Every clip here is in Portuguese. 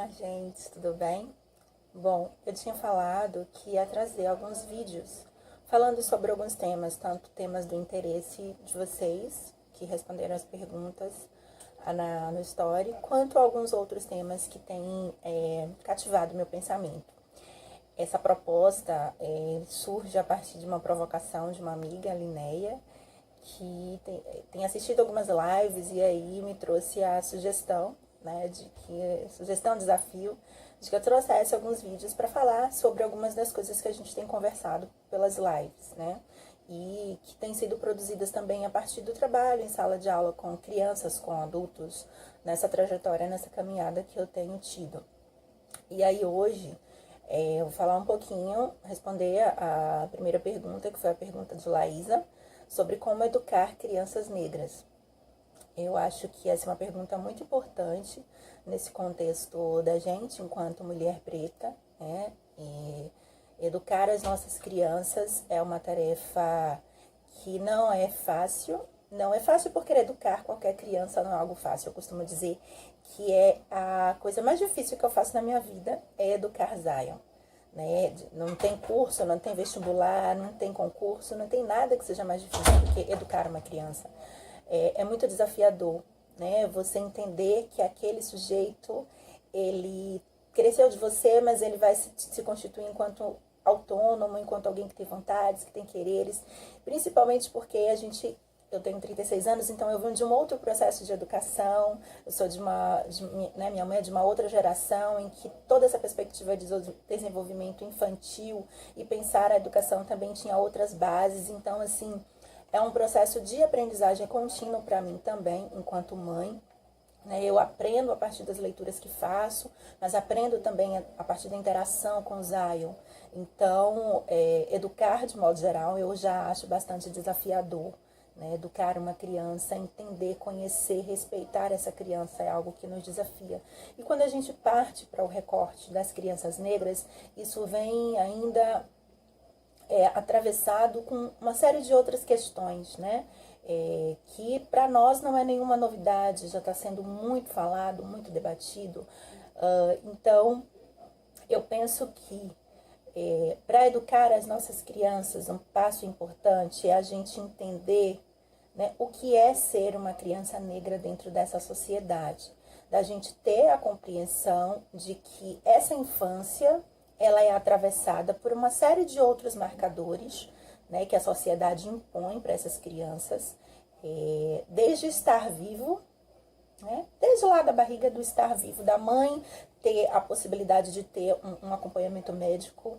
Olá, gente, tudo bem? Bom, eu tinha falado que ia trazer alguns vídeos falando sobre alguns temas, tanto temas do interesse de vocês, que responderam as perguntas no story, quanto alguns outros temas que têm cativado meu pensamento. Essa proposta surge a partir de uma provocação de uma amiga, a Linéia, que tem assistido algumas lives e aí me trouxe a sugestão, né, desafio, de que eu trouxesse alguns vídeos para falar sobre algumas das coisas que a gente tem conversado pelas lives, né, e que têm sido produzidas também a partir do trabalho em sala de aula com crianças, com adultos, nessa trajetória, nessa caminhada que eu tenho tido. E aí hoje eu vou falar um pouquinho, responder a primeira pergunta, que foi a pergunta de Laísa, sobre como educar crianças negras. Eu acho que essa é uma pergunta muito importante nesse contexto da gente enquanto mulher preta, né? E educar as nossas crianças é uma tarefa que não é fácil. Não é fácil porque educar qualquer criança não é algo fácil. Eu costumo dizer que é a coisa mais difícil que eu faço na minha vida é educar Zion. Né? Não tem curso, não tem vestibular, não tem concurso, não tem nada que seja mais difícil do que educar uma criança. É muito desafiador, né? Você entender que aquele sujeito, ele cresceu de você, mas ele vai se constituir enquanto autônomo, enquanto alguém que tem vontades, que tem quereres, principalmente porque eu tenho 36 anos, então eu venho de um outro processo de educação, eu sou né, minha mãe é de uma outra geração em que toda essa perspectiva de desenvolvimento infantil e pensar a educação também tinha outras bases, então assim, é um processo de aprendizagem contínuo para mim também, enquanto mãe. Eu aprendo a partir das leituras que faço, mas aprendo também a partir da interação com o Zion. Então, educar de modo geral eu já acho bastante desafiador. Né? Educar uma criança, entender, conhecer, respeitar essa criança é algo que nos desafia. E quando a gente parte para o recorte das crianças negras, isso vem ainda atravessado com uma série de outras questões, né? Que para nós não é nenhuma novidade, já está sendo muito falado, muito debatido. Então, eu penso que para educar as nossas crianças, um passo importante é a gente entender, né, o que é ser uma criança negra dentro dessa sociedade. Da gente ter a compreensão de que essa infância ela é atravessada por uma série de outros marcadores, né, que a sociedade impõe para essas crianças, desde estar vivo, né, desde lá da barriga do estar vivo, da mãe ter a possibilidade de ter um acompanhamento médico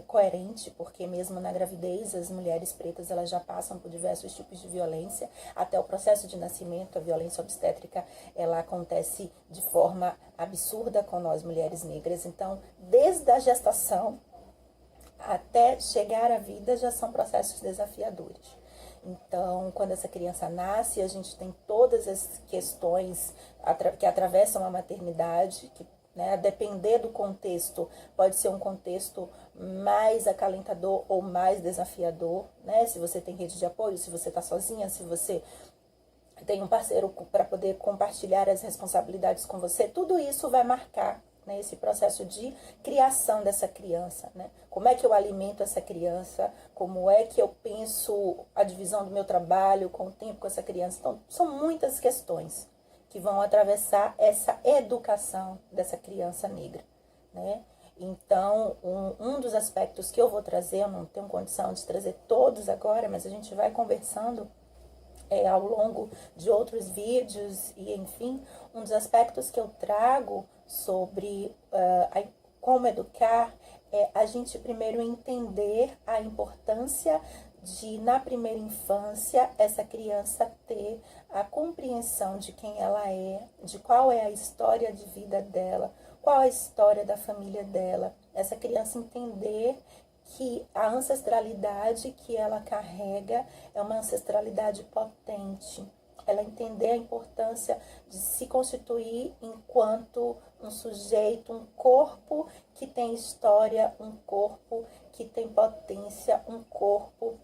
coerente, porque mesmo na gravidez as mulheres pretas elas já passam por diversos tipos de violência, até o processo de nascimento, a violência obstétrica ela acontece de forma absurda com nós mulheres negras, então desde a gestação até chegar à vida já são processos desafiadores. Então, quando essa criança nasce, a gente tem todas as questões que atravessam a maternidade, que, né, a depender do contexto, pode ser um contexto mais acalentador ou mais desafiador, né? Se você tem rede de apoio, se você está sozinha, se você tem um parceiro para poder compartilhar as responsabilidades com você, tudo isso vai marcar, né, esse processo de criação dessa criança, né? Como é que eu alimento essa criança, como é que eu penso a divisão do meu trabalho com o tempo com essa criança. Então, são muitas questões que vão atravessar essa educação dessa criança negra, né? Então, um dos aspectos que eu vou trazer, eu não tenho condição de trazer todos agora, mas a gente vai conversando ao longo de outros vídeos e, enfim, um dos aspectos que eu trago sobre como educar é a gente primeiro entender a importância de, na primeira infância, essa criança ter a compreensão de quem ela é, de qual é a história de vida dela, qual é a história da família dela, essa criança entender que a ancestralidade que ela carrega é uma ancestralidade potente. Ela entender a importância de se constituir enquanto um sujeito, um corpo que tem história, um corpo que tem potência, um corpo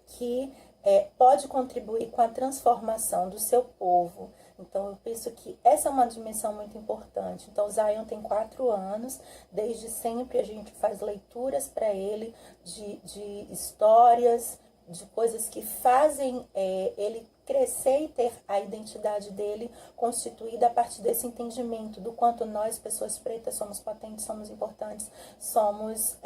que pode contribuir com a transformação do seu povo, Então, eu penso que essa é uma dimensão muito importante. Então, o Zion tem 4 anos, desde sempre a gente faz leituras para ele de histórias, de coisas que fazem ele crescer e ter a identidade dele constituída a partir desse entendimento do quanto nós, pessoas pretas, somos potentes, somos importantes, somos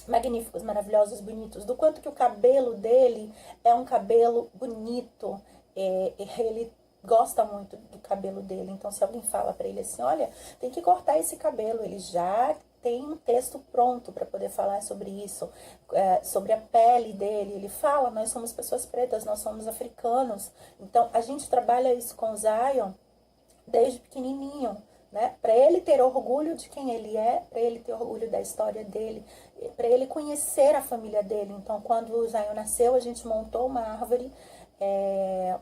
magníficos, maravilhosos, bonitos, do quanto que o cabelo dele é um cabelo bonito, ele gosta muito do cabelo dele. Então, se alguém fala para ele assim, olha, tem que cortar esse cabelo, ele já tem um texto pronto para poder falar sobre isso, sobre a pele dele. Ele fala, nós somos pessoas pretas, nós somos africanos. Então, a gente trabalha isso com o Zion desde pequenininho, né? Para ele ter orgulho de quem ele é, para ele ter orgulho da história dele, para ele conhecer a família dele. Então, quando o Zion nasceu, a gente montou uma árvore.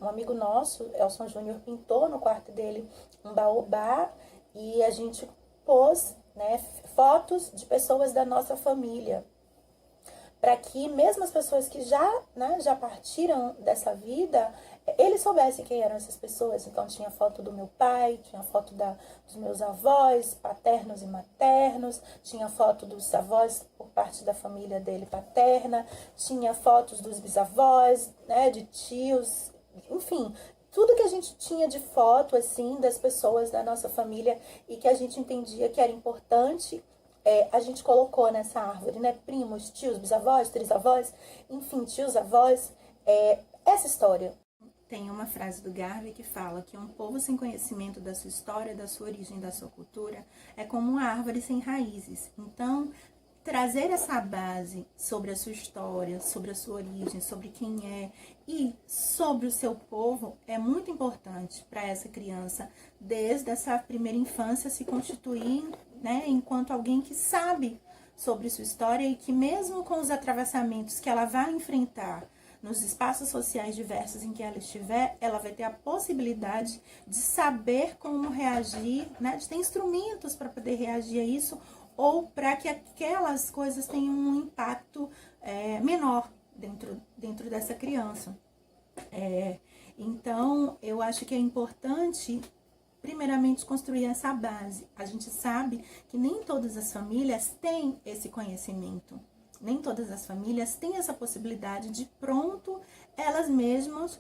Um amigo nosso, Elson Júnior, pintou no quarto dele um baobá e a gente pôs, né, fotos de pessoas da nossa família, para que mesmo as pessoas que já partiram dessa vida, eles soubessem quem eram essas pessoas. Então tinha foto do meu pai, tinha foto dos meus avós, paternos e maternos, tinha foto dos avós por parte da família dele paterna, tinha fotos dos bisavós, né, de tios, enfim, tudo que a gente tinha de foto, assim, das pessoas da nossa família e que a gente entendia que era importante, a gente colocou nessa árvore, né? Primos, tios, bisavós, trisavós, enfim, tios, avós, essa história. Tem uma frase do Garvey que fala que um povo sem conhecimento da sua história, da sua origem, da sua cultura, é como uma árvore sem raízes. Então, trazer essa base sobre a sua história, sobre a sua origem, sobre quem é e sobre o seu povo é muito importante para essa criança, desde essa primeira infância se constituir, né, enquanto alguém que sabe sobre sua história e que mesmo com os atravessamentos que ela vai enfrentar nos espaços sociais diversos em que ela estiver, ela vai ter a possibilidade de saber como reagir, né, de ter instrumentos para poder reagir a isso, ou para que aquelas coisas tenham um impacto menor dentro dessa criança. Então, eu acho que é importante, primeiramente, construir essa base. A gente sabe que nem todas as famílias têm esse conhecimento. Nem todas as famílias têm essa possibilidade de pronto elas mesmas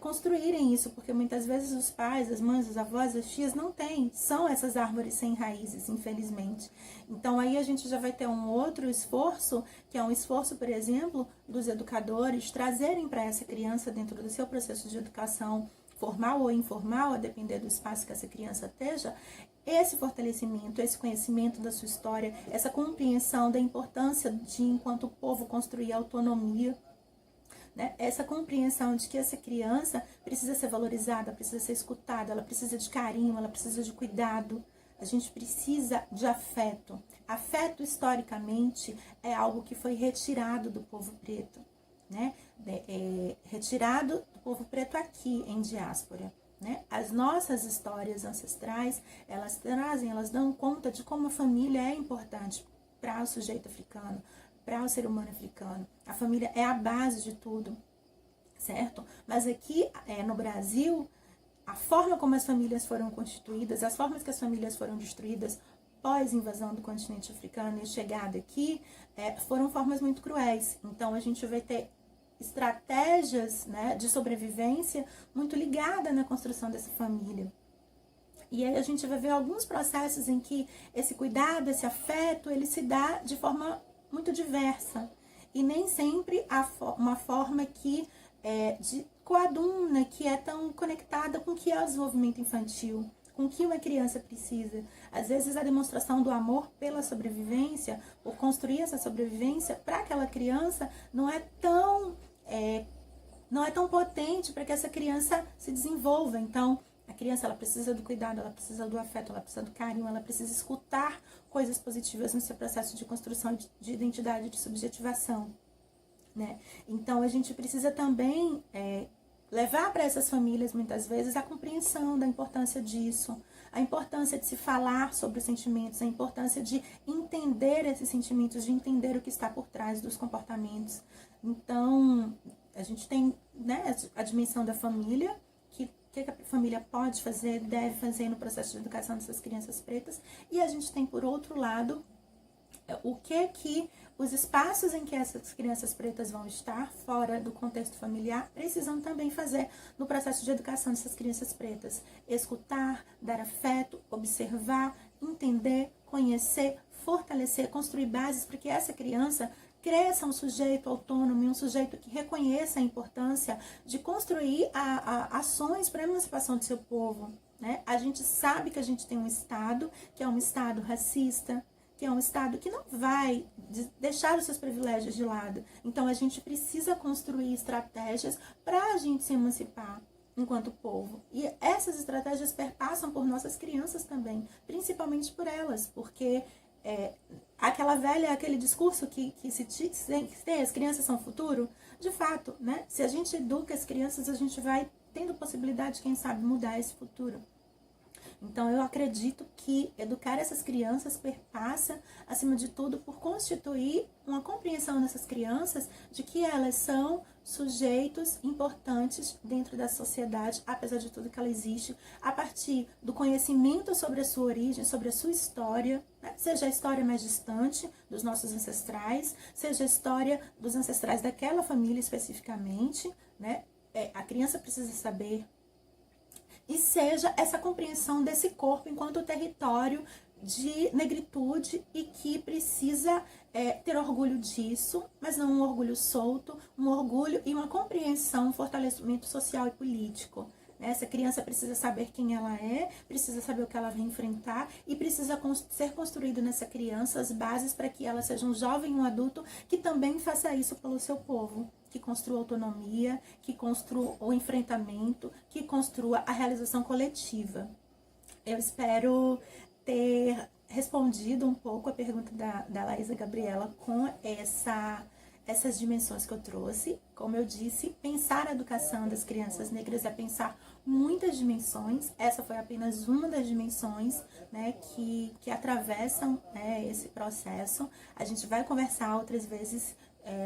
construírem isso, porque muitas vezes os pais, as mães, os avós, as tias não têm, são essas árvores sem raízes, infelizmente. Então aí a gente já vai ter um outro esforço, que é um esforço, por exemplo, dos educadores trazerem para essa criança dentro do seu processo de educação formal ou informal, a depender do espaço que essa criança esteja, esse fortalecimento, esse conhecimento da sua história, essa compreensão da importância de, enquanto povo, construir autonomia, né? Essa compreensão de que essa criança precisa ser valorizada, precisa ser escutada, ela precisa de carinho, ela precisa de cuidado. A gente precisa de afeto. Afeto, historicamente, é algo que foi retirado do povo preto, né? Retirado do povo preto aqui em diáspora. Né? As nossas histórias ancestrais, elas trazem, elas dão conta de como a família é importante para o sujeito africano, para o ser humano africano. A família é a base de tudo, certo? Mas aqui no Brasil, a forma como as famílias foram constituídas, as formas que as famílias foram destruídas pós-invasão do continente africano e chegada aqui, foram formas muito cruéis. Então, a gente vai ter estratégias, né, de sobrevivência muito ligada na construção dessa família. E aí a gente vai ver alguns processos em que esse cuidado, esse afeto, ele se dá de forma muito diversa. E nem sempre uma forma que coaduna, que é tão conectada com o que é o desenvolvimento infantil, com o que uma criança precisa. Às vezes a demonstração do amor pela sobrevivência, por construir essa sobrevivência para aquela criança, não é tão potente para que essa criança se desenvolva. Então, a criança, ela precisa do cuidado, ela precisa do afeto, ela precisa do carinho, ela precisa escutar coisas positivas no seu processo de construção de identidade, de subjetivação, né? Então, a gente precisa também levar para essas famílias, muitas vezes, a compreensão da importância disso, a importância de se falar sobre os sentimentos, a importância de entender esses sentimentos, de entender o que está por trás dos comportamentos. Então, a gente tem, né, a dimensão da família, que que a família pode fazer, deve fazer no processo de educação dessas crianças pretas. E a gente tem, por outro lado, o que os espaços em que essas crianças pretas vão estar, fora do contexto familiar, precisam também fazer no processo de educação dessas crianças pretas. Escutar, dar afeto, observar, entender, conhecer, fortalecer, construir bases para que essa criança cresça um sujeito autônomo e um sujeito que reconheça a importância de construir ações para a emancipação do seu povo, né? A gente sabe que a gente tem um Estado que é um Estado racista, que é um Estado que não vai deixar os seus privilégios de lado. Então, a gente precisa construir estratégias para a gente se emancipar enquanto povo. E essas estratégias perpassam por nossas crianças também, principalmente por elas, porque aquele discurso que se tem, as crianças são o futuro, de fato, né? Se a gente educa as crianças, a gente vai tendo possibilidade, quem sabe, mudar esse futuro. Então, eu acredito que educar essas crianças perpassa, acima de tudo, por constituir uma compreensão nessas crianças de que elas são sujeitos importantes dentro da sociedade, apesar de tudo que ela existe, a partir do conhecimento sobre a sua origem, sobre a sua história, né? Seja a história mais distante dos nossos ancestrais, seja a história dos ancestrais daquela família especificamente, né? A criança precisa saber. E seja essa compreensão desse corpo enquanto território de negritude e que precisa ter orgulho disso, mas não um orgulho solto, um orgulho e uma compreensão, um fortalecimento social e político. Essa criança precisa saber quem ela é, precisa saber o que ela vai enfrentar e precisa ser construído nessa criança as bases para que ela seja um jovem, um adulto que também faça isso pelo seu povo, que construa autonomia, que construa o enfrentamento, que construa a realização coletiva. Eu espero ter respondido um pouco a pergunta da Laísa Gabriela com essas dimensões que eu trouxe. Como eu disse, pensar a educação das crianças negras é pensar muitas dimensões. Essa foi apenas uma das dimensões, né, que atravessam, né, esse processo. A gente vai conversar outras vezes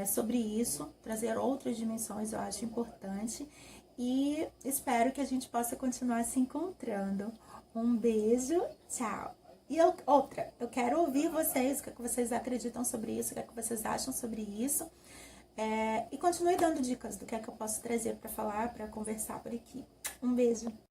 sobre isso, trazer outras dimensões, eu acho importante. E espero que a gente possa continuar se encontrando. Um beijo, tchau! E eu quero ouvir vocês, o que vocês acreditam sobre isso, o que vocês acham sobre isso. E continue dando dicas do que eu posso trazer para falar, para conversar por aqui. Um beijo!